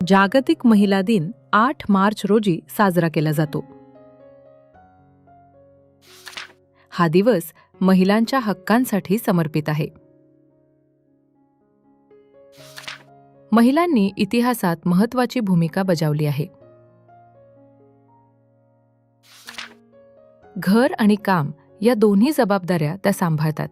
जागतिक महिला दिन 8 मार्च रोजी साजरा केला जातो. हा दिवस महिलांच्या हक्कांसाठी समर्पित आहे. महिलांनी इतिहासात महत्त्वाची भूमिका बजावली आहे. घर आणि काम या दोन्ही जबाबदाऱ्या त्या सांभाळतात.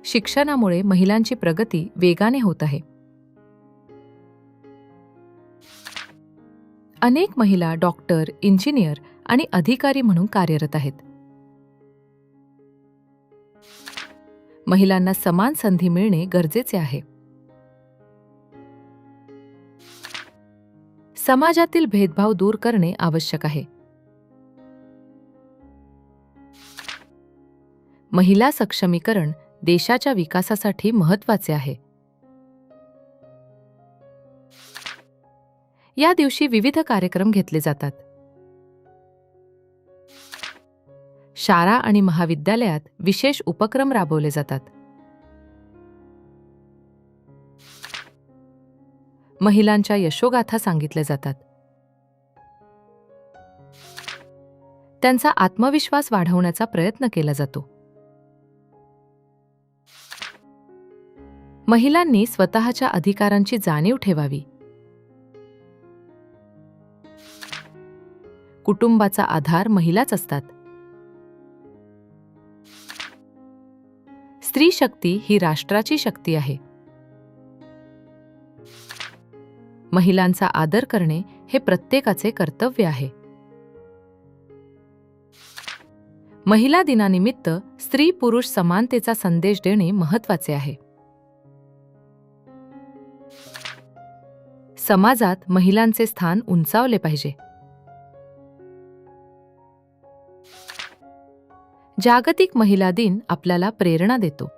शिक्षणामुळे महिलांची प्रगती वेगाने होत आहे. अनेक महिला डॉक्टर, इंजिनियर आणि अधिकारी म्हणून कार्यरत आहेत. महिलांना समान संधी मिळणे गरजेचे आहे. समाजातील भेदभाव दूर करणे आवश्यक आहे. महिला सक्षमीकरण देशाच्या विकासासाठी महत्त्वाचे आहे. या दिवशी विविध कार्यक्रम घेतले जातात. शाळा आणि महाविद्यालयात विशेष उपक्रम राबवले जातात. महिलांच्या यशोगाथा सांगितल्या जातात. त्यांचा आत्मविश्वास वाढवण्याचा प्रयत्न केला जातो. महिलांनी स्वतःच्या अधिकारांची जाणीव ठेवावी. कुटुंबाचा आधार महिलाच असतात. स्त्री शक्ती ही राष्ट्राची शक्ती आहे. महिलांचा आदर करणे हे प्रत्येकाचे कर्तव्य आहे. महिला दिनानिमित्त स्त्री पुरुष समानतेचा संदेश देणे महत्त्वाचे आहे. समाजात महिलांचे स्थान उंचावले पाहिजे. जागतिक महिला दिन आपल्याला प्रेरणा देतो.